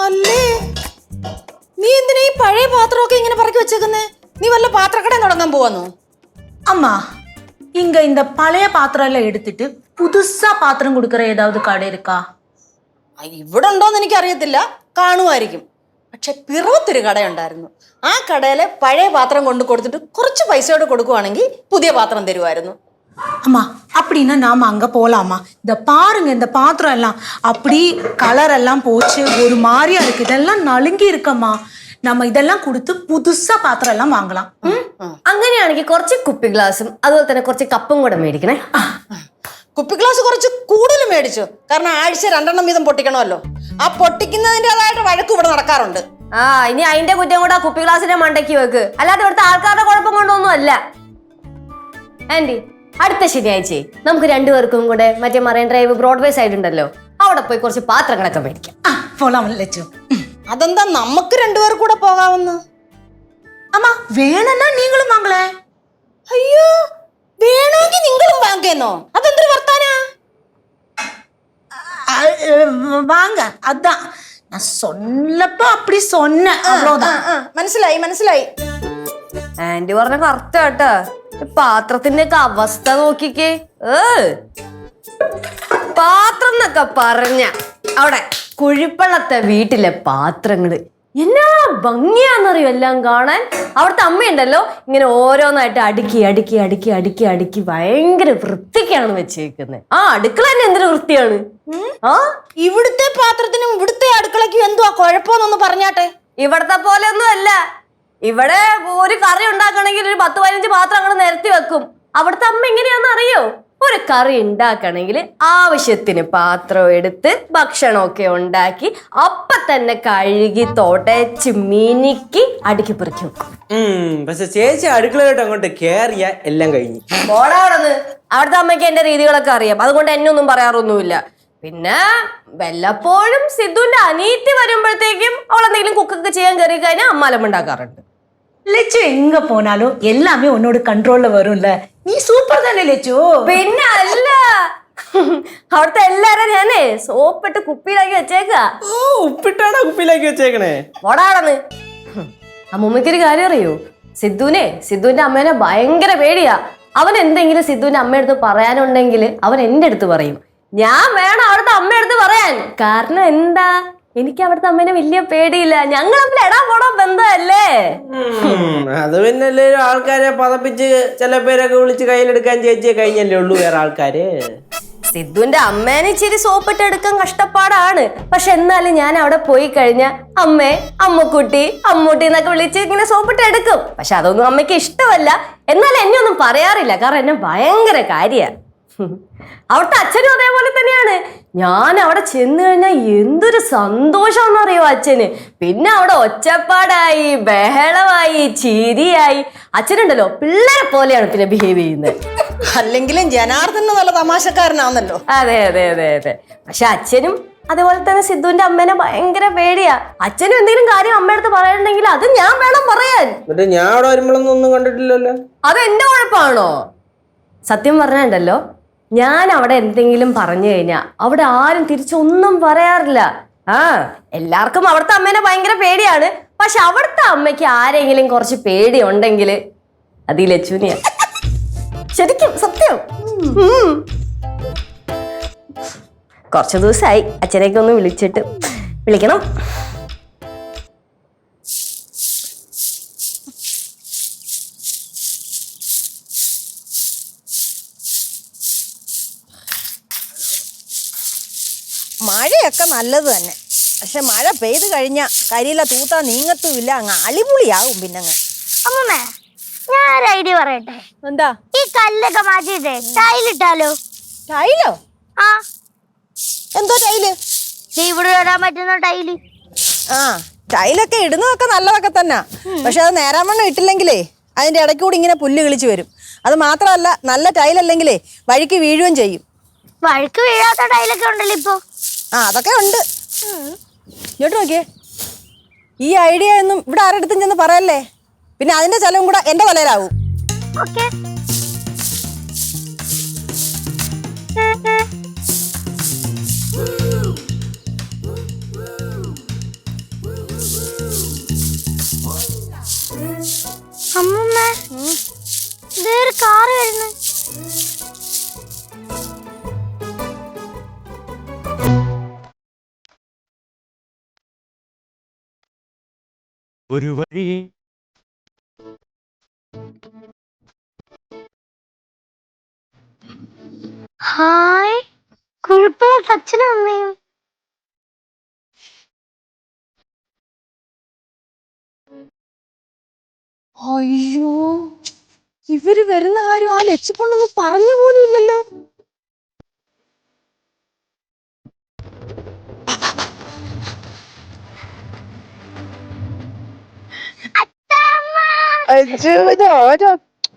അല്ലേ നീ എന്തിനാ ഈ പഴയ പാത്രമൊക്കെ ഇങ്ങനെ പറക്കി വെച്ചേക്കുന്നേ? നീ വല്ല പാത്രക്കടയും തുടങ്ങാൻ പോവാന്നോ? அம்மா இங்க இந்த பழைய பாத்திரம் எல்லாம் எடுத்துட்டு புதுசா பாத்திரம் கொடுக்கற ஏதாவது கடை இருக்கா? ഇവിടെ ഉണ്ടോന്ന് എനിക്ക് അറിയത്തില്ല, കാണുമായിരിക്കും. പക്ഷെ പിറവത്തൊരു കടയുണ്ടായിരുന്നു. ആ കടയിലെ പഴയ പാത്രം കൊണ്ട് കൊടുത്തിട്ട് കുറച്ച് പൈസയോട് കൊടുക്കുവാണെങ്കിൽ പുതിയ പാത്രം തരുമായിരുന്നു. அம்மா அப்படின்னா நாம அங்க போலாமா? இந்த பாருங்க, இந்த பாத்திரம் எல்லாம் அப்படி கலர் எல்லாம் போச்சு, ஒரு மாதிரியா இருக்கு. இதெல்லாம் நலுங்கி இருக்கம்மா. நம்ம இதெல்லாம் கொடுத்து പുതുസാ പാത്രം എല്ലാം വാങ്ങலாம். അങ്ങനെയാണെങ്കിൽ കുറച്ച് കുപ്പി ഗ്ലാസും അതുപോലെ തന്നെ കുറച്ച് കപ്പും കൂടെ മേടിക്കണേ. കുപ്പി ഗ്ലാസ് കുറച്ച് കൂടുതൽ മേടിച്ചു, കാരണം ആഴ്ച 2 വീതം പൊട്ടിക്കണമല്ലോ. ആ പൊട്ടിക്കുന്നതിൻ്റെതായിട്ട് വഴക്ക് ഇവിടെ നടക്കാറുണ്ട്. ഇനി അതിന്റെ കുറ്റം കൂടെ കുപ്പി ഗ്ലാസിന്റെ മണ്ടയ്ക്ക് വെക്ക്, അല്ലാതെ ഇവിടുത്തെ ആൾക്കാരുടെ കുഴപ്പം കൊണ്ടൊന്നും അല്ല. ആന്റി, അടുത്ത ശനിയാഴ്ച നമുക്ക് 2 പേർക്കും കൂടെ മറ്റേ മറൈൻ ഡ്രൈവ് ബ്രോഡ്വേ സൈഡ് ഉണ്ടല്ലോ, അവിടെ പോയി കുറച്ച് പാത്രങ്ങളൊക്കെ മേടിക്കാം. അതെന്താ നമുക്ക് 2 പേർ കൂടെ പോകാവുന്ന? അമ്മ വേണമെന്നാ നീങ്ങളും വാങ്ങളെ. അയ്യോ, വേണമെങ്കിൽ നിങ്ങളും വാങ്ങേന്നോ? അതെന്തൊരു വർത്താനാ? വാങ്ങ, അതാ ഞാൻ சொன்னப்ப அப்படி சொன்னேன், அவ்வளவுதான். മനസ്സിലായി മനസ്സിലായി. ആന്റി പറഞ്ഞ കറക്റ്റ് കേട്ടാ. പാത്രത്തിന്റെ ഒക്കെ അവസ്ഥ നോക്കിക്കേ. പാത്രം എന്നൊക്കെ പറഞ്ഞ അവിടെ കുഴിപ്പള്ളത്തെ വീട്ടിലെ പാത്രങ്ങള് എന്നാ ഭംഗിയാന്നറിയോ എല്ലാം കാണാൻ. അവിടുത്തെ അമ്മയുണ്ടല്ലോ ഇങ്ങനെ ഓരോന്നായിട്ട് അടുക്കി അടുക്കി അടുക്കി അടുക്കി അടുക്കി ഭയങ്കര വൃത്തിക്കാണ് വെച്ചേക്കുന്നത്. അടുക്കള തന്നെ എന്തൊരു വൃത്തിയാണ്. ഇവിടുത്തെ പാത്രത്തിനും ഇവിടുത്തെ അടുക്കളയ്ക്കും എന്തുവാ കുഴപ്പമെന്നൊന്ന് പറഞ്ഞാട്ടെ. ഇവിടത്തെ പോലെ ഒന്നും അല്ല. ഇവിടെ ഒരു കറി ഉണ്ടാക്കണമെങ്കിൽ ഒരു 10-15 പാത്രം അങ്ങനെ നിരത്തി വെക്കും. അവിടുത്തെ അമ്മ എങ്ങനെയാന്ന് അറിയോ? ഒരു കറി ഉണ്ടാക്കണമെങ്കിൽ ആവശ്യത്തിന് പാത്രം എടുത്ത് ഭക്ഷണമൊക്കെ ഉണ്ടാക്കി അപ്പൊ തന്നെ കഴുകി തുടച്ച് മിനുക്കി അടുക്കി പെറുക്കി വെക്കും. പക്ഷെ ചേച്ചി അടുക്കളയോട്ട് അങ്ങോട്ട് കേറിയ എല്ലാം കഴിഞ്ഞു. ഓടാവിടെന്ന്. അവിടുത്തെ അമ്മയ്ക്ക് എന്റെ രീതികളൊക്കെ അറിയാം, അതുകൊണ്ട് എന്നെ ഒന്നും പറയാറൊന്നുമില്ല. പിന്നെ വല്ലപ്പോഴും സിദ്ധുവിന്റെ അനീത്തി വരുമ്പോഴത്തേക്കും അവളെന്തെങ്കിലും കുക്കൊക്കെ ചെയ്യാൻ കയറി കഴിഞ്ഞാൽ അമ്മാലം ഉണ്ടാക്കാറുണ്ട്. லெச்சு எங்க போனாலும் எல்லாமே உன்னோட கண்ட்ரோல்ல வரும்ல. நீ சூப்பர் தானே லெச்சு. പിന്നെ അല്ല, അവിടുത്തെ എല്ലാരും ഞാനേ സോപ്പിട്ട് കുപ്പിയിലാക്കി വെച്ചേക്കാ. ഉപ്പിട്ടാണോ കുപ്പിയിലാക്കി വെച്ചേക്കണേ? ഓടാടന്ന്. അമ്മൂമ്മയ്ക്കൊരു കാര്യം അറിയോ? സിദ്ധുവിന്റെ അമ്മേനെ ഭയങ്കര പേടിയാ. അവൻ എന്തെങ്കിലും സിദ്ധുവിന്റെ അമ്മയടുത്ത് പറയാനുണ്ടെങ്കിൽ അവൻ എന്റെ അടുത്ത് പറയും. ഞാൻ വേണം അവിടുത്തെ അമ്മയടുത്ത് പറയാൻ. കാരണം എന്താ? എനിക്ക് അവിടുത്തെ അമ്മേനെ വലിയ പേടിയില്ല. ഞങ്ങൾ തമ്മിൽ എടാ പോടാ ബന്ധമല്ലേ. അത് പിന്നെ ആൾക്കാരെ പതപ്പിച്ച് ചില പേരൊക്കെ വിളിച്ച് കയ്യിലെടുക്കാൻ ചേച്ചിയെ കഴിഞ്ഞല്ലേ ഉള്ളൂ വേറെ ആൾക്കാര്. സിദ്ധുവിന്റെ അമ്മേനെ ഇച്ചിരി സോപ്പിട്ട് എടുക്കാൻ കഷ്ടപ്പാടാണ്. പക്ഷെ എന്നാലും ഞാൻ അവിടെ പോയി കഴിഞ്ഞാൽ അമ്മേ, അമ്മക്കുട്ടി, അമ്മൂട്ടി എന്നൊക്കെ വിളിച്ച് ഇങ്ങനെ സോപ്പിട്ട് എടുക്കും. പക്ഷെ അതൊന്നും അമ്മയ്ക്ക് ഇഷ്ടമല്ല. എന്നാലും എന്നെ ഒന്നും പറയാറില്ല, കാരണം എന്നെ ഭയങ്കര കാര്യ. അവിടുത്തെ അച്ഛനും അതേപോലെ തന്നെയാണ്. ഞാൻ അവിടെ ചെന്ന് കഴിഞ്ഞാൽ എന്തൊരു സന്തോഷമെന്നറിയോ അച്ഛന്. പിന്നെ അവിടെ ഒച്ചപ്പാടായി, ബഹളമായി, ചിരിയായി. അച്ഛനുണ്ടല്ലോ പിള്ളേരെ പോലെയാണ് പിന്നെ ബിഹേവ് ചെയ്യുന്നത്. അല്ലെങ്കിലും ജനാർദ്ദന് നല്ല തമാശക്കാരനാണല്ലോ. അതെ അതെ അതെ അതെ. പക്ഷെ അച്ഛനും അതേപോലെ തന്നെ സിദ്ധുവിന്റെ അമ്മേനെ ഭയങ്കര പേടിയാ. അച്ഛനും എന്തെങ്കിലും കാര്യം അമ്മയടുത്ത് പറയാനുണ്ടെങ്കിൽ അത് ഞാൻ വേണം പറയാൻ. ഞാൻ അവിടെ വരുമ്പോഴൊന്നും ഒന്നും കണ്ടിട്ടില്ലല്ലോ. അത് എന്റെ കുഴപ്പമാണോ? സത്യം പറഞ്ഞുണ്ടല്ലോ, ഞാൻ അവിടെ എന്തെങ്കിലും പറഞ്ഞു കഴിഞ്ഞാൽ അവിടെ ആരും തിരിച്ചൊന്നും പറയാറില്ല. എല്ലാവർക്കും അവിടുത്തെ അമ്മേനെ ഭയങ്കര പേടിയാണ്. പക്ഷെ അവിടുത്തെ അമ്മയ്ക്ക് ആരെങ്കിലും കുറച്ച് പേടി ഉണ്ടെങ്കിൽ അത് ഈ ലച്ചുവിനെയാ. ശരിക്കും സത്യം. കുറച്ച് ദിവസമായി അച്ഛനെയൊക്കെ ഒന്ന് വിളിക്കണം. മഴയൊക്കെ നല്ലത് തന്നെ, പക്ഷെ മഴ പെയ്ത് കഴിഞ്ഞാൽ കരിയില തൂത്താ നീങ്ങത്തുമില്ല, അങ്ങ് അളിപുളിയാവും. പിന്നെ അമ്മമ്മേ, ഞാൻ ഒരു ഐഡിയ പറയട്ടെ. എന്താ? ഈ കല്ലൊക്കെ മാറ്റിയിട്ടേ ടൈലിട്ടാലോ? ടൈലോ? എന്തോ ടൈല്? ഇവിടെ ഇടാൻ പറ്റുന്ന ടൈല്. ടൈലൊക്കെ ഇടുന്നതൊക്കെ നല്ലതൊക്കെ തന്നെ, പക്ഷെ അത് നേരാവണ്ണം ഇട്ടില്ലെങ്കിലേ അതിന്റെ ഇടയ്ക്ക് കൂടി ഇങ്ങനെ പുല്ല് കിളിച്ച് വരും. അത് മാത്രമല്ല, നല്ല ടൈലല്ലെങ്കിലേ വഴിക്ക് വീഴുകയും ചെയ്യും. വഴിക്ക് വീഴാത്ത ടൈലൊക്കെ ഉണ്ടല്ലോ ഇപ്പൊ. അതൊക്കെ ഉണ്ട്. ഇങ്ങോട്ട് നോക്കിയേ. ഈ ഐഡിയ ഒന്നും ഇവിടെ ആരെടുത്തും ചെന്ന് പറയല്ലേ, പിന്നെ അതിന്റെ ചെലവും കൂടെ എന്റെ തലയിലാവും. അമ്മമ്മ ദേ ഒരു കാറ് വരുന്നു. ഒരു വഴി ഹായ്, കുഴപ്പമില്ല അച്ഛനും അമ്മയും. അയ്യോ, ഇവര് വരുന്ന കാര്യം ആ ലക്ഷ്യപ്പൊണ്ണൊന്നും പറഞ്ഞു പോലും ഇല്ലല്ലോ.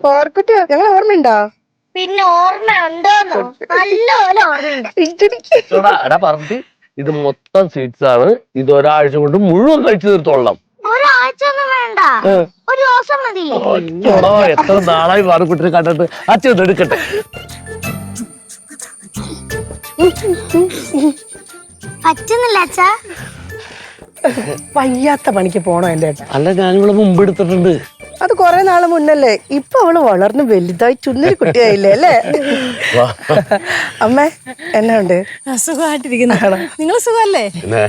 പാർക്കുട്ടിയാ, ഞങ്ങൾ ഓർമ്മയുണ്ടോ? പിന്നെ ഓർമ്മയുണ്ടോന്നോ? നല്ലപോലെ ഓർമ്മയുണ്ട്. പറഞ്ഞിട്ട് ഇത് മൊത്തം സ്വീറ്റ്സ് ആണ്. ഇത് ഒരാഴ്ച കൊണ്ട് മുഴുവൻ കഴിച്ചു തീർത്തോളാം. ഒരാഴ്ച ഒന്നും വേണ്ട, ഒരു ദിവസം മതി. എത്ര നാളായി പാർക്കുട്ടിനെ കണ്ടിട്ട്. അച്ഛൻ ഒന്ന് എടുക്കട്ടെ. പറ്റുന്നില്ല അച്ഛാ. വയ്യാത്ത പണിക്ക് പോണോ എന്റെ ഏട്ടാ? അല്ല, ഞാനിവിടെ മുമ്പ് എടുത്തിട്ടുണ്ട്. അത് കൊറേ നാള് മുന്നല്ലേ. ഇപ്പൊ അവള് വളർന്ന് വലുതായി ചുന്നരി കുട്ടിയായില്ലേ അല്ലേ? അമ്മേ, എന്നാ ഉണ്ട്? സുഖമായിട്ടിരിക്കുന്നതാണോ? നിങ്ങൾ സുഖമല്ലേ? പിന്നെ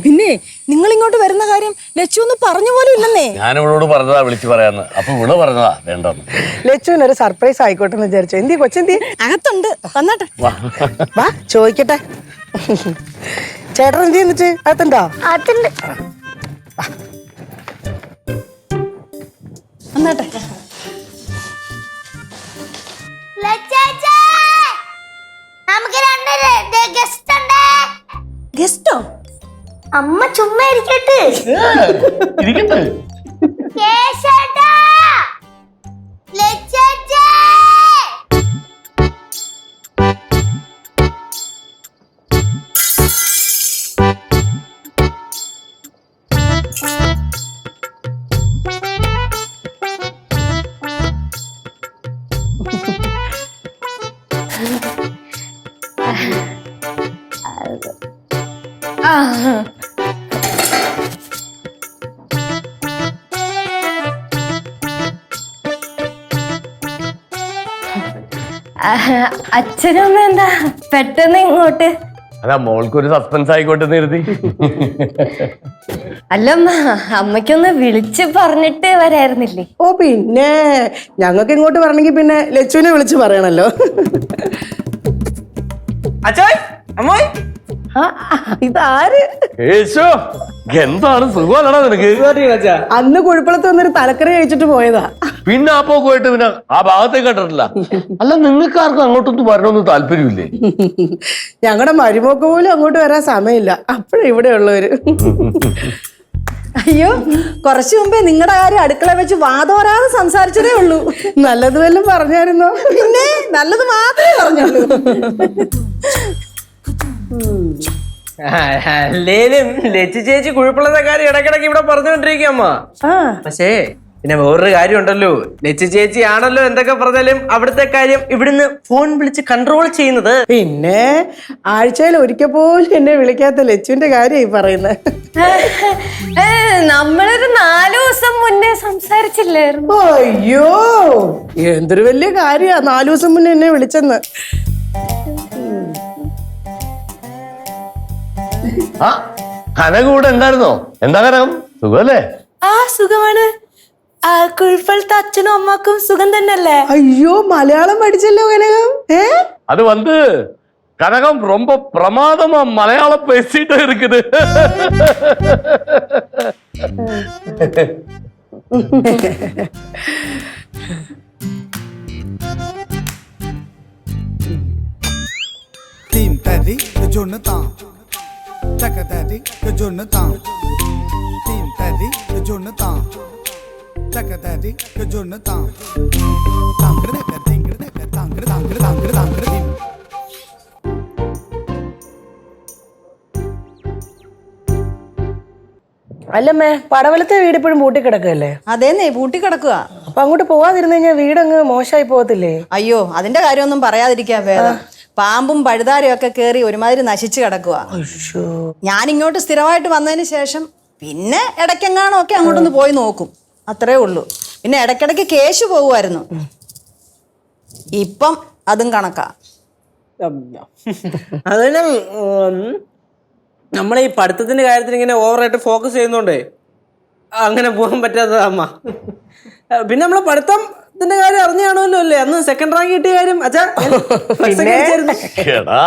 പിന്നെ നിങ്ങൾ ഇങ്ങോട്ട് വരുന്ന കാര്യം ലച്ചു ഒന്നും പറഞ്ഞു പോലും ഇല്ലെന്നേ. ഞാൻ ഇവളോട് പറഞ്ഞതാ വിളിച്ചു പറയാന്ന്. അപ്പൊ ഇവിടെ പറഞ്ഞതാ വേണ്ടെന്ന്. ലച്ചുവിന് ഒരു സർപ്രൈസ് ആയിക്കോട്ടെ എന്ന് വിചാരിച്ചു. എന്തി കൊച്ചെന്തി? അകത്തുണ്ട്, വന്നാട്ടെ. വാ ചോദിക്കട്ടെ. ചേട്ടൻ എന്തി എന്നിട്ട് അകത്തുണ്ടോ? അതുണ്ട്. വന്നാട്ടെ. നമുക്ക് രണ്ട് ഗസ്റ്റ് ഉണ്ട്. ഗസ്റ്റോ? അമ്മ ചുമ്മാ ഇരിക്കട്ടെ. ഇരിക്കട്ടെ. കേശേട്ടാ, ലച്ചേച്ചേ. അച്ഛനും അമ്മ എന്താ പെട്ടെന്ന് ഇങ്ങോട്ട്? അല്ല, മോൾക്കൊരു സസ്പെൻസ് ആയിക്കോട്ടെ നിർത്തി. അല്ലമ്മ, അമ്മയ്ക്കൊന്ന് വിളിച്ച് പറഞ്ഞിട്ട് വരായിരുന്നില്ലേ? ഓ പിന്നെ ഞങ്ങൾക്ക് ഇങ്ങോട്ട് വരണമെങ്കിൽ പിന്നെ ലച്ചുവിനെ വിളിച്ച് പറയണല്ലോ. അച്ഛായ്, അമ്മായി, ഇതാര്? യേശോ, എന്താണ് സുഖമല്ലടാ നിനക്ക്? അച്ഛാ. അന്ന് കുഴിപ്പളത്ത് വന്നൊരു തലക്കറി കഴിച്ചിട്ട് പോയതാ. പിന്നെ ആ പോയിട്ട് പിന്നെ ആ ഭാഗത്തേക്ക് കണ്ടിട്ടില്ല. അല്ല, നിങ്ങൾക്ക് ആർക്കും അങ്ങോട്ടൊന്നും വരണമെന്ന് താല്പര്യമില്ലേ? ഞങ്ങളുടെ മരുമോക്ക് പോലും അങ്ങോട്ട് വരാൻ സമയമില്ല. അപ്പോഴേ ഇവിടെ ഉള്ളവര്. അയ്യോ, കുറച്ചു മുമ്പേ നിങ്ങളുടെ കാര്യം അടുക്കള വെച്ച് വാതോരാതെ സംസാരിച്ചതേ ഉള്ളൂ. നല്ലത് വല്ലതും പറഞ്ഞായിരുന്നോ? പിന്നെ നല്ലത് മാത്രമേ പറഞ്ഞുള്ളൂ. അല്ലേലും ലച്ചു ചേച്ചി കുഴപ്പമുള്ള കാര്യം ഇടക്കിടക്ക് ഇവിടെ പറഞ്ഞുകൊണ്ടിരിക്കും അമ്മ. പക്ഷേ പിന്നെ വേറൊരു കാര്യം ഉണ്ടല്ലോ, ലച്ചു ചേച്ചി ആണല്ലോ എന്തൊക്കെ പറഞ്ഞാലും അവിടുത്തെ കാര്യം ഇവിടുന്ന് ഫോൺ വിളിച്ച് കൺട്രോൾ ചെയ്യുന്നത്. പിന്നെ ആഴ്ചയിൽ ഒരിക്കൽ പോലും എന്നെ വിളിക്കാത്ത ലച്ചുവിന്റെ കാര്യം ഈ പറയുന്നത്. നമ്മളൊരു 4 ദിവസം മുന്നേ സംസാരിച്ചില്ലായിരുന്നു? അയ്യോ, എന്തൊരു വലിയ കാര്യാ 4 ദിവസം മുന്നേ എന്നെ വിളിച്ചെന്ന്. ആ, കനക കൂടെ ഉണ്ടായിരുന്നോ? എന്താ കനകം, സുഖമല്ലേ? ആ, സുഖമാണ്. കുഴിപ്പളത്തെ അച്ഛനും അമ്മക്കും സുഖം തന്നെയല്ലേ? അയ്യോ, മലയാളം പഠിച്ചല്ലോ കനകം. அது வந்து கனகம் ரொம்ப பிரமாதமா மலையாளம் பேசிட்டு இருக்குது. Team Teddy, the Jonathan. Taka Teddy, the Jonathan. Team Teddy, the Jonathan. Taka Teddy, the Jonathan. Tankre, tankre, tankre, tankre, tankre, tankre. അല്ലമ്മേ, പടവലത്തെ വീട് ഇപ്പോഴും പൂട്ടി കിടക്കുകയല്ലേ? അതേന്നേ, പൂട്ടി കിടക്കുക. അപ്പൊ അങ്ങോട്ട് പോവാതിരുന്നു കഴിഞ്ഞാൽ വീടങ്ങ് മോശമായി പോകത്തില്ലേ? അയ്യോ, അതിന്റെ കാര്യമൊന്നും പറയാതിരിക്കാ ഭേദം. പാമ്പും പഴുതാരയും ഒക്കെ കയറി ഒരുമാതിരി നശിച്ചു കിടക്കുക. ഞാനിങ്ങോട്ട് സ്ഥിരമായിട്ട് വന്നതിന് ശേഷം പിന്നെ ഇടയ്ക്കെങ്ങാണോ ഒക്കെ അങ്ങോട്ടൊന്ന് പോയി നോക്കും, അത്രേ ഉള്ളൂ. പിന്നെ ഇടയ്ക്കിടയ്ക്ക് കേശു പോകുമായിരുന്നു, ഇപ്പം അതും കണക്കാ. അതിന് നമ്മളെ ഈ പഠിത്തത്തിന്റെ കാര്യത്തിൽ ഇങ്ങനെ ഓവറായിട്ട് ഫോക്കസ് ചെയ്യുന്നോണ്ടേ അങ്ങനെ പോകാൻ പറ്റാത്തതാ അമ്മ. പിന്നെ നമ്മളെ പഠിത്തത്തിന്റെ കാര്യം അറിഞ്ഞു കാണുമല്ലോ അല്ലേ, അന്ന് സെക്കൻഡ് റാങ്ക് കിട്ടിയ കാര്യം. അച്ഛാ എടാ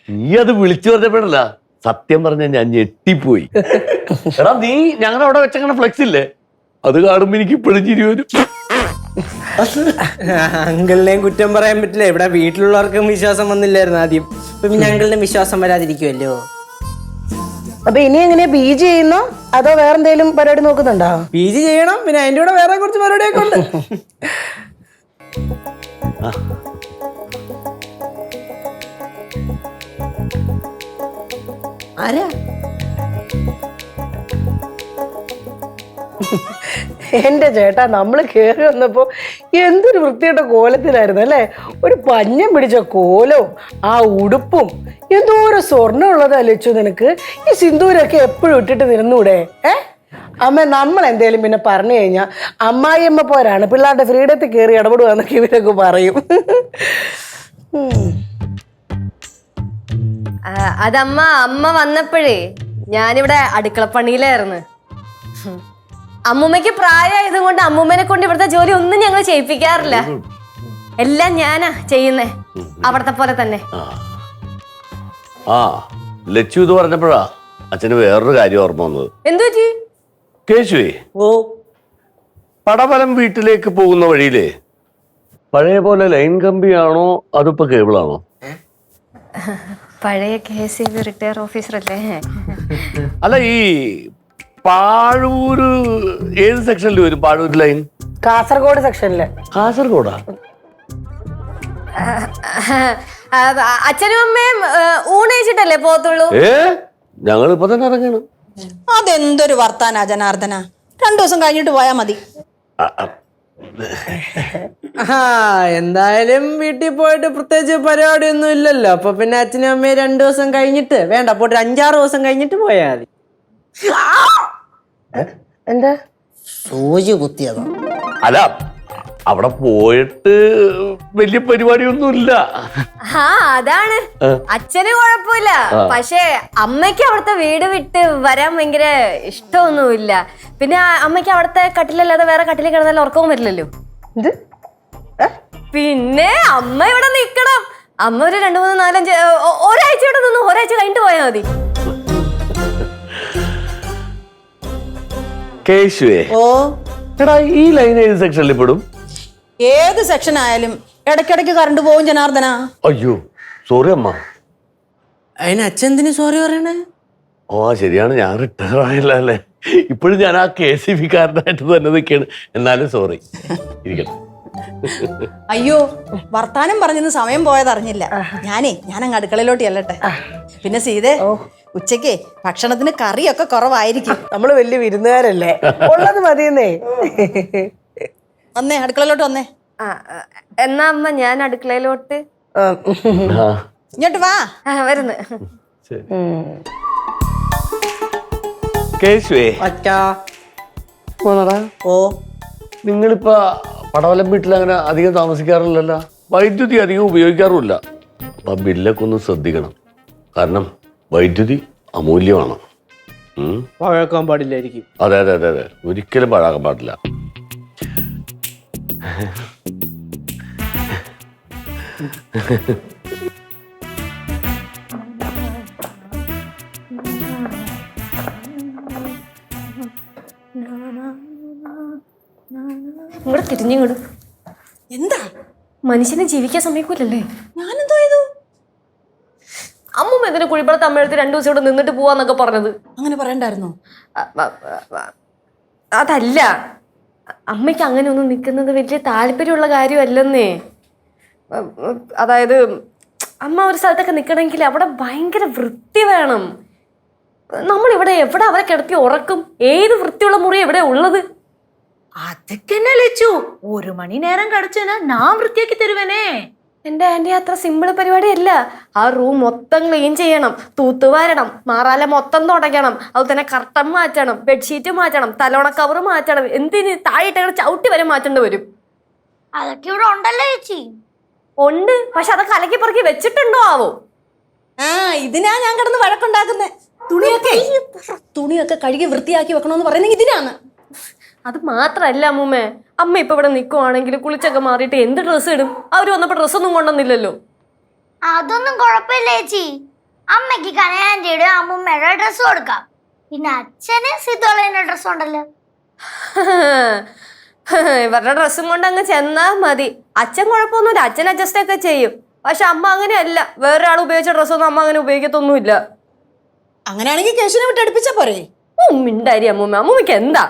നീ അത് വിളിച്ചു പറഞ്ഞപ്പോഴല്ല, സത്യം പറഞ്ഞ ഞാൻ ഞെട്ടിപ്പോയി. എടാ നീ ഞങ്ങളുടെ അവിടെ വെച്ചങ്ങനെ ഫ്ലെക്സ് ഇല്ലേ, അത് കാണുമ്പോ എനിക്ക് ഇപ്പോഴും ചിരി വരും. അങ്കിളിനെയും കുറ്റം പറയാൻ പറ്റില്ല, ഇവിടെ വീട്ടിലുള്ളവർക്കും വിശ്വാസം വന്നില്ലായിരുന്നു ആദ്യം. പിന്നെ അങ്കിളിന് വിശ്വാസം വരാതിരിക്കുമല്ലോ. അപ്പൊ ഇനി എങ്ങനെയാ PG ചെയ്യുന്നോ അതോ വേറെന്തേലും പരിപാടി നോക്കുന്നുണ്ടോ? PG ചെയ്യണം, പിന്നെ അതിന്റെ കൂടെ വേറെ കുറച്ച് പരിപാടിയൊക്കെ ഉണ്ട്. ആരാ? എന്റെ ചേട്ടാ, നമ്മള് കേറി വന്നപ്പോ എന്തൊരു വൃത്തിയുടെ കോലത്തിലായിരുന്നു അല്ലേ. ഒരു പഞ്ഞം പിടിച്ച കോലവും ആ ഉടുപ്പും. എന്തോരം സ്വർണ്ണം ഉള്ളതാ ലച്ചു നിനക്ക്. ഈ സിന്ദൂരൊക്കെ എപ്പോഴും ഇട്ടിട്ട് നിന്നൂടെ? അമ്മ, നമ്മൾ എന്തേലും പിന്നെ പറഞ്ഞു കഴിഞ്ഞാൽ അമ്മായിയമ്മ പോരാണ് പിള്ളേരുടെ ഫ്രീഡത്തിൽ കയറി ഇടപെടുവാന്നൊക്കെ ഇവരൊക്കെ പറയും. അതമ്മ അമ്മ വന്നപ്പോഴേ ഞാനിവിടെ അടുക്കളപ്പണിയിലായിരുന്നു. അമ്മൂമ്മയ്ക്ക് പ്രായമായത് കൊണ്ട് അമ്മൂമ്മനെ കൊണ്ട് ഇവിടുത്തെ ജോലി ഒന്നും ഞങ്ങൾ ചെയ്യിപ്പിക്കാറില്ല, എല്ലാം ഞാനാ ചെയ്യുന്നേ, അവിടത്തെ പോലെ തന്നെ. ആ ലച്ചു ഇത് പറഞ്ഞപ്പോഴാ അച്ഛന് വേറൊരു കാര്യം ഓർമ്മ വന്നത്. എന്തു പറ്റി? കേശുവേ, പടവലം വീട്ടിലേക്ക് പോകുന്ന വഴിയിലേ പഴയ പോലെ ലൈൻ കമ്പിയാണോ അതിപ്പോ കേബിളാണോ? പഴയ KSEB റിട്ടയർ ഓഫീസർ അല്ലേ? അല്ല, ഈ പാഴൂര് ഏത് സെക്ഷനിൽ വരും? പാഴൂര് ലൈൻ കാസർഗോഡ് സെക്ഷനില്. കാസർഗോഡാ? അച്ഛനും അമ്മയും ഊണയിച്ചിട്ടല്ലേ പോകത്തുള്ളൂ? ഞങ്ങളിപ്പോ തന്നെ ഇറങ്ങണം. അതെന്തൊരു വർത്താനാ ജനാർദ്ദന, 2 ദിവസം കഴിഞ്ഞിട്ട് പോയാ മതി. എന്തായാലും വീട്ടിൽ പോയിട്ട് പ്രത്യേകിച്ച് പരിപാടിയൊന്നും ഇല്ലല്ലോ, അപ്പൊ പിന്നെ അച്ഛനും അമ്മയും 2 ദിവസം കഴിഞ്ഞിട്ട് വേണ്ട, അപ്പൊ ഒരു 5-6 ദിവസം കഴിഞ്ഞിട്ട് പോയാൽ മതി. എന്താ? സൂചി കുത്തിയതോ? അല്ല, അവിടെ പോയിട്ട് വലിയ പരിപാടിയൊന്നുമില്ല. അതാണ് അച്ഛന് കുഴപ്പമില്ല, പക്ഷെ അമ്മയ്ക്ക് അവിടുത്തെ വീട് വിട്ട് വരാൻ ഭയങ്കര ഇഷ്ടമൊന്നുമില്ല. പിന്നെ അമ്മയ്ക്ക് അവിടുത്തെ കട്ടിലല്ലാതെ വേറെ കട്ടിലിൽ കിടന്നാലും ഉറക്കവും വരില്ലല്ലോ. പിന്നെ അമ്മ ഇവിടെ നിക്കണം. അമ്മ ഒരു 2, 3, 4, 5 ഒരാഴ്ച ഇവിടെ നിന്ന് ഒരാഴ്ച കഴിഞ്ഞിട്ട് പോയാൽ മതി. കേശുവേ, എടാ ഈ ലൈൻ ഏത് സെക്ഷനിൽ പെടും? ഏത് സെക്ഷൻ ആയാലും ഇടയ്ക്കിടയ്ക്ക് കറണ്ട് പോകും ജനാർദ്ദന. അയ്യോ സോറി അമ്മ. അതിന് അച്ഛൻ എന്തിനു സോറി പറയണേ? ഓ ശരിയാണ്, ഞാൻ റിട്ടയർ ആയില്ല അല്ലേ. ഇപ്പോഴും ഞാൻ ആ KCB കാരനായിട്ട് തന്നെ നിൽക്കാണ്. എന്നാലും സോറി, ഇരിക്കട്ടെ. അയ്യോ, വർത്താനം പറഞ്ഞിന്ന് സമയം പോയതറിഞ്ഞില്ല. ഞാനങ്ങ് അടുക്കളയിലോട്ട് ചെല്ലട്ടെ. പിന്നെ സീതേ, ഉച്ചക്ക് ഭക്ഷണത്തിന് കറിയൊക്കെ കുറവായിരിക്കും. നമ്മള് വലിയ വിരുന്നുകാരല്ലേ, ഉള്ളത് മതിയെന്നേ. വന്നേ, അടുക്കളയിലോട്ട് വന്നേ. എന്നാ അമ്മ ഞാൻ അടുക്കളയിലോട്ട്. ഇങ്ങോട്ട് വാ. വരുന്നു. കേശുവേ, നിങ്ങളിപ്പോ പടവലം വീട്ടിൽ അങ്ങനെ അധികം താമസിക്കാറില്ലല്ലോ, വൈദ്യുതി അധികം ഉപയോഗിക്കാറുമില്ല. അപ്പൊ ബില്ലൊക്കെ ഒന്ന് ശ്രദ്ധിക്കണം, കാരണം വൈദ്യുതി അമൂല്യമാണ്. പഴക്കാൻ പാടില്ലായിരിക്കും. അതെ അതെ അതെ അതെ, ഒരിക്കലും പാഴാക്കാൻ പാടില്ല. ഇങ്ങോട്ട് തിരിഞ്ഞിങ്ങോട്ട്. എന്താ? മനുഷ്യനെ ജീവിക്കാൻ സമ്മതിക്കൂലല്ലേ? ഞാനെന്തോ ചെയ്തു? അമ്മൂമ്മ എന്തിനു കുഴിപ്പുറത്ത് അമ്മയെടുത്ത് 2 ദിവസം ഇവിടെ നിന്നിട്ട് പോവാന്നൊക്കെ പറഞ്ഞത്? അങ്ങനെ പറയണ്ടായിരുന്നോ? അതല്ല, അമ്മയ്ക്ക് അങ്ങനെ ഒന്നും നിൽക്കുന്നത് വലിയ താല്പര്യമുള്ള കാര്യമല്ലെന്നേ. അതായത് അമ്മ ഒരു സ്ഥലത്തൊക്കെ നിൽക്കണമെങ്കിൽ അവിടെ ഭയങ്കര വൃത്തി വേണം. നമ്മളിവിടെ എവിടെ അവരെ കിടത്തി ഉറക്കും? ഏത് വൃത്തിയുള്ള മുറി എവിടെ ഉള്ളത്? அதுக்கு என்ன லட்சு, 1 மணி நேரம் கிடைச்சுன்னா நான் விருத்தியாக்கி தருவேனே. എന്റെ ആന്റി അത്ര സിമ്പിൾ പരിപാടിയല്ല. ആ റൂം മൊത്തം ക്ലീൻ ചെയ്യണം, തൂത്തുവാരണം, മാറാല മൊത്തം തുടയ്ക്കണം, അതുപോലെ തന്നെ കർട്ടൻ മാറ്റണം, ബെഡ്ഷീറ്റ് മാറ്റണം, തലോണ കവർ മാറ്റണം, എന്തിന് താഴെ ചവിട്ടി വരെ മാറ്റേണ്ടി വരും. അതൊക്കെ ഇവിടെ ഉണ്ടല്ലോ ചേച്ചി. ഉണ്ട്, പക്ഷെ അതൊക്കെ അലക്കി പറക്കി വെച്ചിട്ടുണ്ടോ ആവോ? ഇതിനാ ഞാൻ കിടന്ന് വഴക്കുണ്ടാക്കുന്നേ. തുണിയൊക്കെ കഴുകി വൃത്തിയാക്കി വെക്കണമെന്ന് പറയുന്നത് ഇതിനാണ്. അത് മാത്രല്ല അമ്മൂമ്മേ, അമ്മ ഇപ്പൊ ഇവിടെ നിൽക്കുവാണെങ്കിൽ കുളിച്ചൊക്കെ മാറിയിട്ട് എന്ത് ഡ്രസ്സ് ഇടും? അവര് വന്നപ്പോ ഡ്രസ്സൊന്നും കൊണ്ടുവന്നില്ലല്ലോ. അതൊന്നും കുഴപ്പമില്ല ചേച്ചി. അമ്മയ്ക്ക് കനയാൻ്റെ അമ്മൂമ്മയുടെ ഡ്രസ്സ് കൊടുക്കാം. പിന്നെ അച്ഛന് സിദ്ധോളേന്റെ ഡ്രസ്സ് ഉണ്ടല്ലോ. ഇവരുടെ ഡ്രസ്സും കൊണ്ട് അങ്ങ് ചെന്നാ മതി. അച്ഛൻ കുഴപ്പമൊന്നുമില്ല, അച്ഛൻ അഡ്ജസ്റ്റ് ഒക്കെ ചെയ്യും. പക്ഷെ അമ്മ അങ്ങനെയല്ല, വേറൊരാൾ ഉപയോഗിച്ച ഡ്രസ്സൊന്നും അമ്മ അങ്ങനെ ഉപയോഗിക്കത്തൊന്നുമില്ല. അങ്ങനെയാണെങ്കിൽ കേശുവിനെ വിട്ട് അടുപ്പിച്ചാ പോരെ? മിണ്ടാരി അമ്മൂമ്മ, അമ്മൂമ്മക്ക് എന്താ?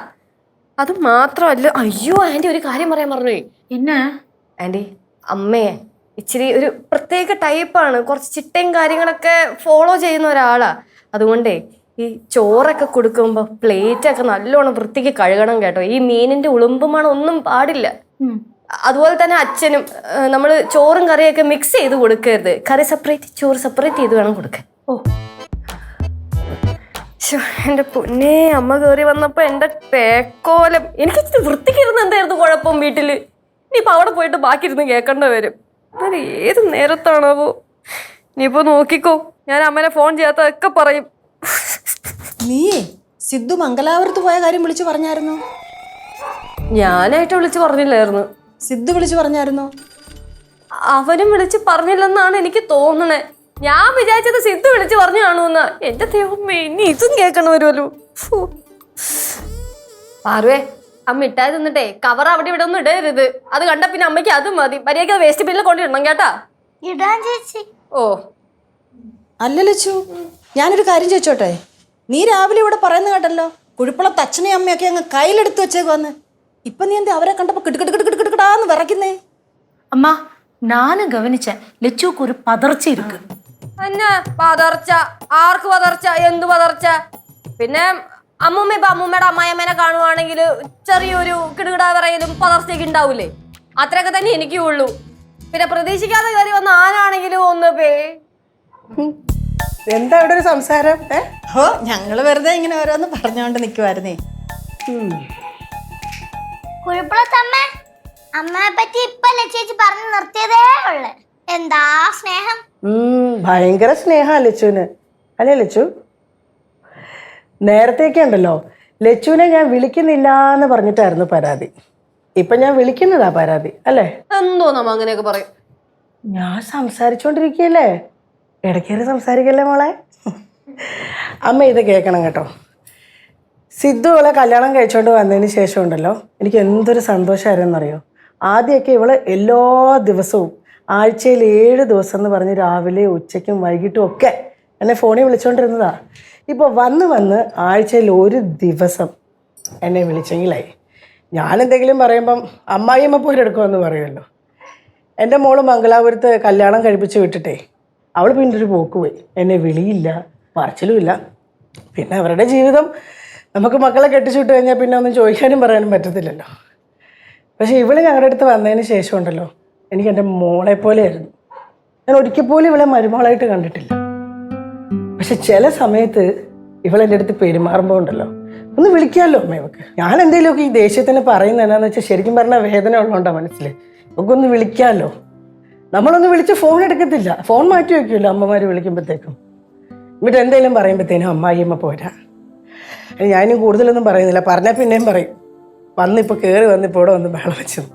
അത് മാത്രമല്ല, അയ്യോ ആന്റി ഒരു കാര്യം പറയാൻ പറഞ്ഞു. என்ன ആന്റി, അമ്മയെ ഇച്ചിരി ഒരു പ്രത്യേക ടൈപ്പാണ്, കുറച്ച് ചിട്ടയും കാര്യങ്ങളൊക്കെ ഫോളോ ചെയ്യുന്ന ഒരാളാ. അതുകൊണ്ടേ ഈ ചോറൊക്കെ കൊടുക്കുമ്പോൾ പ്ലേറ്റൊക്കെ നല്ലോണം വൃത്തിക്ക് കഴുകണം കേട്ടോ. ഈ മീനിന്റെ ഉളുമ്പുമാണ് ഒന്നും പാടില്ല. അതുപോലെ തന്നെ അച്ഛനും നമ്മൾ ചോറും കറിയൊക്കെ മിക്സ് ചെയ്ത് കൊടുക്കരുത്. കറി സെപ്പറേറ്റ്, ചോറ് സെപ്പറേറ്റ് ചെയ്ത് വേണം കൊടുക്കാൻ. എന്റെ പൊന്നേ, അമ്മ കയറി വന്നപ്പോ എന്റെ പേക്കോലം. എനിക്ക് ഇച്ചിരി വൃത്തിക്കിരുന്ന് എന്തായിരുന്നു കുഴപ്പം വീട്ടില്? ഇനിയിപ്പോ അവിടെ പോയിട്ട് ബാക്കി ഇരുന്ന് കേൾക്കേണ്ട വരും. അത് ഏത് നേരത്താണാവോ? ഇനിയിപ്പോ നോക്കിക്കോ, ഞാൻ അമ്മനെ ഫോൺ ചെയ്യാത്തതൊക്കെ പറയും. നീയേ സിദ്ധു മംഗലാപുരത്ത് പോയ കാര്യം വിളിച്ചു പറഞ്ഞായിരുന്നോ? ഞാനായിട്ട് വിളിച്ച് പറഞ്ഞില്ലായിരുന്നു. സിദ്ധു വിളിച്ചു പറഞ്ഞായിരുന്നോ? അവനും വിളിച്ച് പറഞ്ഞില്ലെന്നാണ് എനിക്ക് തോന്നണേ. ഞാൻ വിചാരിച്ചത് സിദ്ധു വിളിച്ച് പറഞ്ഞു കാണുമെന്നാ. എന്റെ ദൈവമേ, ഇനി ഇതും കേൾക്കണ വരുമല്ലോ. പാറുവേ, അമ്മ ഇട്ടായി തിന്നിട്ടേ കവർ അവിടെ ഇവിടെ ഒന്നും ഇടരുത്. അത് കണ്ട പിന്നെ അമ്മയ്ക്ക് അത് മതി. മര്യാദയ്ക്ക് വേസ്റ്റ് ബില്ലിൽ കൊണ്ടിടണം കേട്ടാ. ഇടാൻ ചേച്ചി. ഓ അല്ല ലച്ചു, ഞാനൊരു കാര്യം ചോദിച്ചോട്ടെ? നീ രാവിലെ ഇവിടെ പറയുന്ന കേട്ടല്ലോ, കുഴിപ്പുളത്ത് അച്ഛനെയും അമ്മയൊക്കെ അങ്ങ് കയ്യിലെടുത്ത് വെച്ചേക്ക് വന്ന്. ഇപ്പൊ നീ എന്താ അവരെ കണ്ടപ്പോ കിടുകിടുകിടുകിടുകിടാന്ന് വിറയ്ക്കുന്നേ? அம்மா நானும் கவனிச்சேன், லெச்சுக்கு ஒரு பதர்ச்சி இருக்கு. പിന്നെ പതർച്ച, ആർക്ക് പതർച്ച, എന്ത് പതർച്ച? പിന്നെ അമ്മൂമ്മ ഇപ്പൊ അമ്മൂമ്മയുടെ അമ്മായിയമ്മേനെ കാണുവാണെങ്കിൽ ചെറിയൊരു കിടുകിടാ പറയലും പതർച്ചയൊക്കെ ഉണ്ടാവൂലേ? അത്രയൊക്കെ തന്നെ എനിക്കും ഉള്ളൂ. പിന്നെ പ്രതീക്ഷിക്കാതെ കയറി വന്ന ആരാണെങ്കിലും ഒന്ന് എന്താ ഇവിടെ ഒരു സംസാരം? ഓ, ഞങ്ങള് വെറുതെ ഇങ്ങനെ ഓരോന്ന് പറഞ്ഞോണ്ട് നിക്കുവായിരുന്നേ. കുഴപ്പമില്ലത്തമ്മ, അമ്മയെ പറ്റി ഇപ്പല്ലേ ചേച്ചി പറഞ്ഞു നിർത്തിയതേ ഉള്ളു. എന്താ സ്നേഹം! ഭയങ്കര സ്നേഹാ ലച്ചുവിന്, അല്ലേ ലച്ചു? നേരത്തേക്ക് ഉണ്ടല്ലോ, ലച്ചുവിനെ ഞാൻ വിളിക്കുന്നില്ല എന്ന് പറഞ്ഞിട്ടായിരുന്നു പരാതി. ഇപ്പൊ ഞാൻ വിളിക്കുന്നതാ പരാതി, അല്ലേ? എന്തോ നമ്മ അങ്ങനെയൊക്കെ പറയും. ഞാൻ സംസാരിച്ചോണ്ടിരിക്കുകയല്ലേ, ഇടയ്ക്കേറി സംസാരിക്കല്ലേ മോളെ? അമ്മ ഇത് കേൾക്കണം കേട്ടോ. സിദ്ധുവളെ കല്യാണം കഴിച്ചോണ്ട് വന്നതിന് ശേഷം ഉണ്ടല്ലോ, എനിക്ക് എന്തൊരു സന്തോഷമായിരുന്നറിയോ? ആദ്യമൊക്കെ ഇവള് എല്ലാ ദിവസവും ആഴ്ചയിൽ 7 ദിവസം എന്ന് പറഞ്ഞ് രാവിലെ ഉച്ചയ്ക്കും വൈകിട്ടും ഒക്കെ എന്നെ ഫോണിൽ വിളിച്ചോണ്ടിരുന്നതാ. ഇപ്പോൾ വന്ന് ആഴ്ചയിൽ 1 ദിവസം എന്നെ വിളിച്ചെങ്കിലായി. ഞാനെന്തെങ്കിലും പറയുമ്പം അമ്മായിയമ്മ പോരെടുക്കുമെന്ന് പറയുമല്ലോ. എൻ്റെ മോള് മംഗലാപുരത്ത് കല്യാണം കഴിപ്പിച്ച് വിട്ടിട്ടേ അവൾ പിന്നെ ഒരു പോക്ക് പോയി. എന്നെ വിളിയില്ല, പറച്ചിലുമില്ല. പിന്നെ അവരുടെ ജീവിതം, നമുക്ക് മക്കളെ കെട്ടിച്ചു വിട്ട് കഴിഞ്ഞാൽ പിന്നെ ഒന്നും ചോദിക്കാനും പറയാനും പറ്റത്തില്ലല്ലോ. പക്ഷേ ഇവള് ഞങ്ങളുടെ അടുത്ത് വന്നതിന് ശേഷം ഉണ്ടല്ലോ, എനിക്ക് എൻ്റെ മോളെ പോലെയായിരുന്നു. ഞാൻ ഒരിക്കൽ പോലും ഇവളെ മരുമോളായിട്ട് കണ്ടിട്ടില്ല. പക്ഷെ ചില സമയത്ത് ഇവളെൻ്റെ അടുത്ത് പെരുമാറുമ്പോൾ ഉണ്ടല്ലോ, ഒന്ന് വിളിക്കാമല്ലോ അമ്മ ഇവക്ക്. ഞാൻ എന്തെങ്കിലുമൊക്കെ ഈ ദേഷ്യത്തിന് പറയുന്നത് എന്നാന്ന് വെച്ചാൽ ശരിക്കും പറഞ്ഞാൽ വേദന ഉള്ളതുകൊണ്ടാണ് മനസ്സിൽ. നമുക്കൊന്ന് വിളിക്കാമല്ലോ. നമ്മളൊന്ന് വിളിച്ച് ഫോൺ എടുക്കത്തില്ല, ഫോൺ മാറ്റി വയ്ക്കുമല്ലോ അമ്മമാർ വിളിക്കുമ്പോഴത്തേക്കും. എന്നിട്ട് എന്തെങ്കിലും പറയുമ്പോഴത്തേനും അമ്മായിയമ്മ പോരാ. ഞാനും കൂടുതലൊന്നും പറയുന്നില്ല, പറഞ്ഞാൽ പിന്നെയും പറയും. വന്നിപ്പോൾ കയറി വന്നിപ്പോൾ ഇവിടെ വന്ന് ബഹളം വെച്ചത്.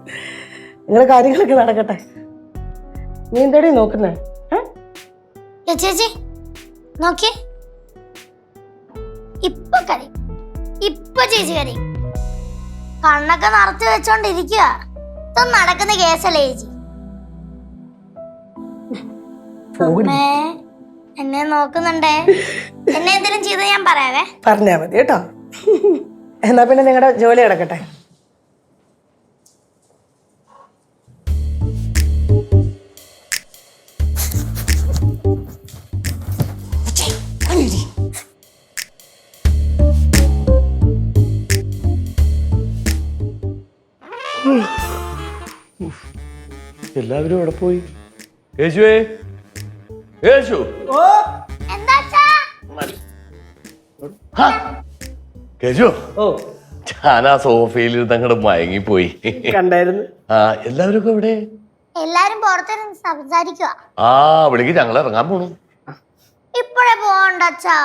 നിങ്ങളെ കാര്യങ്ങളൊക്കെ നടക്കട്ടെ. നീ എന്തേടി നോക്കുന്നേ? ചേച്ചി നോക്കിയേ, ഇപ്പൊ കരി, ഇപ്പൊ ചേച്ചി കരി. കണ്ണൊക്കെ നിറച്ച് വെച്ചോണ്ടിരിക്കുക. ഇതൊന്നും നടക്കുന്ന കേസല്ലേ ചേച്ചി? അമ്മേ, എന്നെ നോക്കുന്നുണ്ടേ. എന്നെ എന്തെങ്കിലും ചെയ്ത് ഞാൻ പറയാവേ. പറഞ്ഞാ മതി കേട്ടോ. എന്നാ പിന്നെ നിങ്ങളുടെ ജോലി നടക്കട്ടെ. എല്ലാവരും അവിടെ പോയി. യേശുവേ യേശു എന്താ അച്ഛാ? ഹാ, കേശു ഓ ഞാൻ ആ സോഫയിൽ അങ്ങോട്ട് മയങ്ങിപ്പോയി. കണ്ടായിരുന്നു. ആ എല്ലാവരും ഇവിടെ എല്ലാരും പുറത്തിരുന്ന് സംസാരിക്കുക. ആ വിളിക്ക്, ഞങ്ങൾ ഇറങ്ങാൻ പോണു. ഇപ്പഴേ പോകണ്ട അച്ഛാ.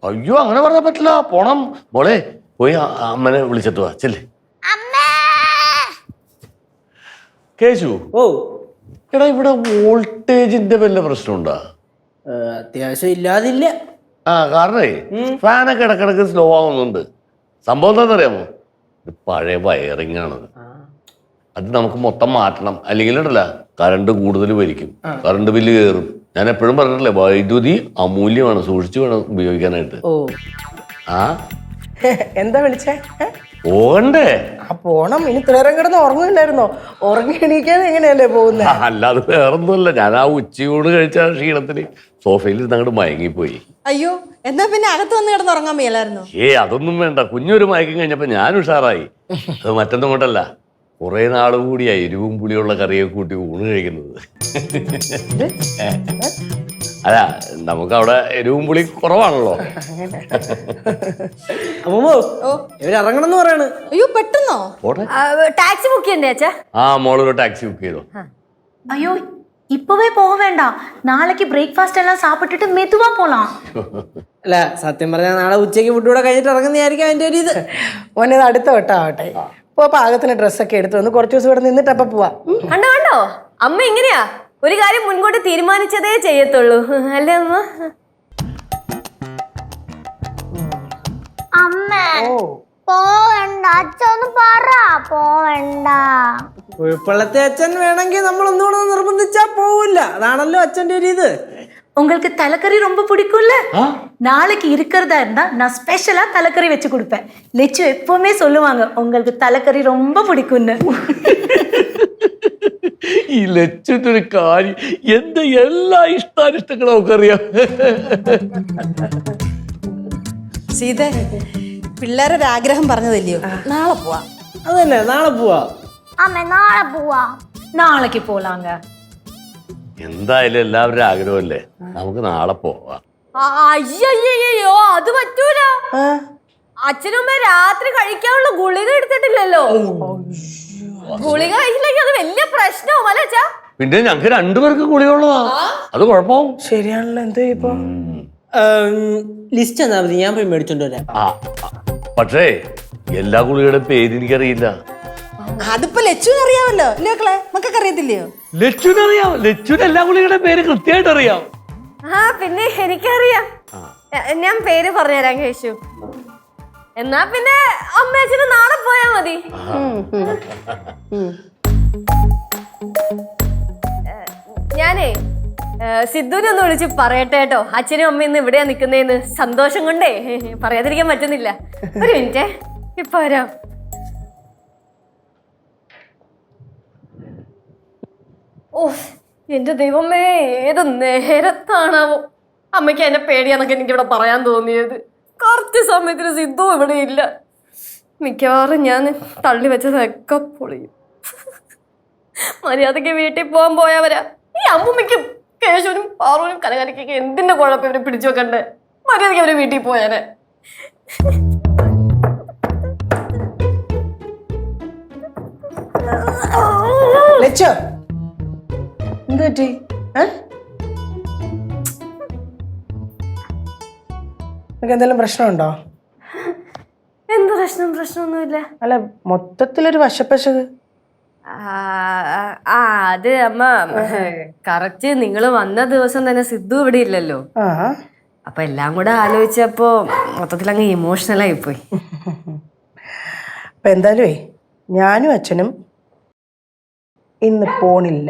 അയ്യോ അങ്ങനെ പറഞ്ഞാൽ പറ്റില്ല, പോണം. മോളെ പോയി അമ്മനെ വിളിച്ചിട്ട് വാ, ചെല്ലേ. അമ്മേ. കേശു ഓ എടാ ഇവിടെ വോൾട്ടേജിന്റെ വല്ല പ്രശ്നമുണ്ടാ? അത്യാവശ്യം ഇല്ലാതില്ല. ആ കാരണേ ഫാനൊക്കെ ഇടക്കിടക്ക് സ്ലോ ആവുന്നുണ്ട്. സംഭവം എന്താണെന്നറിയാമോ? ഇത് പഴയ വയറിംഗ് ആണ്. അത് നമുക്ക് മൊത്തം മാറ്റണം, അല്ലെങ്കിൽ ഉണ്ടല്ല കറണ്ട് കൂടുതൽ വലിക്കും, കറണ്ട് ബില്ല് കയറും. ഞാൻ എപ്പോഴും പറഞ്ഞിട്ടില്ലേ, വൈദ്യുതി അമൂല്യമാണ്, സൂക്ഷിച്ചു വേണം ഉപയോഗിക്കാനായിട്ട്. ഓ ആ എന്താ വിളിച്ചേ? പോകണ്ടേ? ആ പോണം. ഇനി തിളരം കിടന്ന് ഉറങ്ങില്ലായിരുന്നോ? ഉറങ്ങി എണീക്കാതെ എങ്ങനെയല്ലേ പോകുന്നത്? അല്ലാതെ വേറൊന്നുമല്ല, ഞാൻ ആ ഉച്ചയോട് കഴിച്ച ക്ഷീണത്തിന് സോഫയിൽ അങ്ങോട്ട് മയങ്ങിപ്പോയി. അയ്യോ എന്നാ പിന്നെ അകത്ത് വന്ന് കിടന്ന് ഉറങ്ങാൻ മേലായിരുന്നു. അതൊന്നും വേണ്ട, കുഞ്ഞൊരു മയക്കം കഴിഞ്ഞപ്പോ ഞാൻ ഉഷാറായി. അത് മറ്റൊന്നും കൊണ്ടല്ല, കുറെ നാള് കൂടിയായി എരിവും പുളിയുള്ള കറിയൊക്കെ കൂട്ടി ഊണ് കഴിക്കുന്നത്. അല്ല നമുക്ക് അവിടെ എരിവും പുളി കുറവാണല്ലോ. അമ്മോ ഇവരിറങ്ങണം എന്ന് പറയാണ്. അയ്യോ പെട്ടെന്നോ? പോട്ടെ. ടാക്സി ബുക്ക് ചെയ്യണ്ടേ അച്ഛാ? ആ മോളൊരു ടാക്സി ബുക്ക് ചെയ്തോ. ஐயோ இப்பவே போக வேண்டாம், நாளைக்கு பிரேக்ஃபாஸ்ட் எல்லாம் சாப்பிட்டுட்டு மெதுவா போலாம். അല്ല സത്യം പറഞ്ഞാൽ നാളെ ഉച്ചയ്ക്ക് ഫുഡ് കൂടെ കഴിഞ്ഞിട്ട് ഇറങ്ങുന്നതായിരിക്കും അതിന്റെ ഒരു ഇത്. മോനെ ഇത് അടുത്ത വട്ടാവട്ടെ. ഇപ്പൊ പാകത്തിന് ഡ്രസ്സൊക്കെ എടുത്ത് വന്ന് കുറച്ച് ദിവസം ഇവിടെ നിന്നിട്ട് അപ്പൊ പോവാ. കണ്ടോ കണ്ടോ, അമ്മ ഇങ്ങനെയാ ഒരു കാര്യം മുൻകൂട്ടി തീരുമാനിച്ചതേ ചെയ്യത്തുള്ളൂ, അല്ലേ അമ്മ? അമ്മേ പോവണ്ട. അച്ഛ ഒന്ന് പറ പോവണ്ട. കുഴപ്പള്ളത്തെ അച്ഛൻ വേണമെങ്കിൽ നമ്മൾ ഒന്നുകൂടെ നിർബന്ധിച്ചാ പോവില്ല. അതാണല്ലോ അച്ഛന്റെ ഒരു ഇത്. உங்களுக்கு தலைக்கறி ரொம்ப பிடிக்கும்ல? நாளைக்கு இருக்கிறதா இருந்தா நான் ஸ்பெஷலா தலைக்கறி வச்சு கொடுப்பேன். லெச்சு எப்பவுமே சொல்லுவாங்க உங்களுக்கு தலைக்கறி ரொம்ப பிடிக்கும்னு. ഈ ലച്ചിന്റെ ഒരു കാര്യം, എന്റെ എല്ലാ ഇഷ്ടാനിഷ്ടങ്ങളും ഒക്കെ അറിയാം. സീത പിള്ളേരൊരു ആഗ്രഹം പറഞ്ഞതല്ലയോ, നാളെ പോവാ. അത് തന്നെ, നാളെ പോവാ. അമ്മ നാളെ പോവാ. நாளைக்கு போலாங்க. എന്തായാലും എല്ലാവരുടെ ആഗ്രഹമല്ലേ, നമുക്ക് നാളെ പോവാം. അയ്യോ അത് പറ്റൂല. അച്ഛനും അമ്മ രാത്രി കഴിക്കാനുള്ള ഗുളിക എടുത്തിട്ടില്ലല്ലോ. ഗുളിക കഴിച്ചില്ലെങ്കിൽ അത് വലിയ പ്രശ്നവും അല്ലേ അച്ഛാ? പിന്നെ ഞങ്ങക്ക് രണ്ടുപേർക്ക് കുളിയുള്ളതാ, അത് കുഴപ്പമാവും. ശരിയാണല്ലോ. എന്തോ ഇപ്പൊ ലിസ്റ്റ് എന്നാ മതി, ഞാൻ പോയി മേടിച്ചോണ്ട് വരാം. ആ പക്ഷേ എല്ലാ കുളികളുടെ പേര് എനിക്കറിയില്ല. അതിപ്പോ ലച്ചുവിന് അറിയാമല്ലോ ഇല്ലേ മക്കളെ? മക്കൾക്ക് അറിയത്തില്ലയോ? ലച്ചുവിനറിയാം, ലച്ചുവിന് എല്ലാ കുളികളുടെ പേര് കൃത്യമായിട്ട് അറിയാം. ആ പിന്നെ എനിക്കറിയാം, ഞാൻ പേര് പറഞ്ഞുതരാം കേശു. എന്നാ പിന്നെ അമ്മേച്ചന് നാളെ പോയാ മതി. ഞാനേ സിദ്ധുവിനെ ഒന്ന് വിളിച്ച് പറയട്ടെ കേട്ടോ, അച്ഛനും അമ്മയും ഇന്ന് ഇവിടെയാ നിക്കുന്നേന്ന്. സന്തോഷം കൊണ്ടേ പറയാതിരിക്കാൻ പറ്റുന്നില്ല. ഒരു മിനിറ്റേ, ഇപ്പൊ വരാം. ഓ എന്റെ ദൈവമേ, ഏത് നേരത്താണാവോ അമ്മയ്ക്ക് എന്നെ പേടിയാന്നൊക്കെ എനിക്കിവിടെ പറയാൻ തോന്നിയത്. കറക്റ്റ് സമയത്തിന് സിദ്ധു ഇവിടെ ഇല്ല. മിക്കവാറും ഞാൻ തള്ളി വെച്ചതൊക്കെ പൊളിയും. മര്യാദക്ക് വീട്ടിൽ പോകാൻ പോയവരാ. ഈ അമ്മൂമ്മയ്ക്കും കേശുവിനും പാറുവിനും കലകലക്കൊക്കെ എന്തിന്റെ കുഴപ്പം ഇവരെ പിടിച്ചു വെക്കണ്ടേ? മര്യാദക്ക് അവര് വീട്ടിൽ പോയാനെ. ലച്ചോ എന്ത് പറ്റി? നിനക്ക് എന്തെങ്കിലും പ്രശ്നമുണ്ടോ? എന്ത് പ്രശ്നം? പ്രശ്നമൊന്നുമില്ല. അല്ല മൊത്തത്തിലൊരു വശപ്പശക്. അത് അമ്മ കറക്റ്റ് നിങ്ങൾ വന്ന ദിവസം തന്നെ സിദ്ധു ഇവിടെ ഇല്ലല്ലോ. അപ്പൊ എല്ലാം കൂടെ ആലോചിച്ചപ്പോ മൊത്തത്തിൽ അങ്ങ് ഇമോഷണൽ ആയിപ്പോയി. അപ്പൊ എന്തായാലും ഞാനും അച്ഛനും ഇന്ന് പോണില്ല.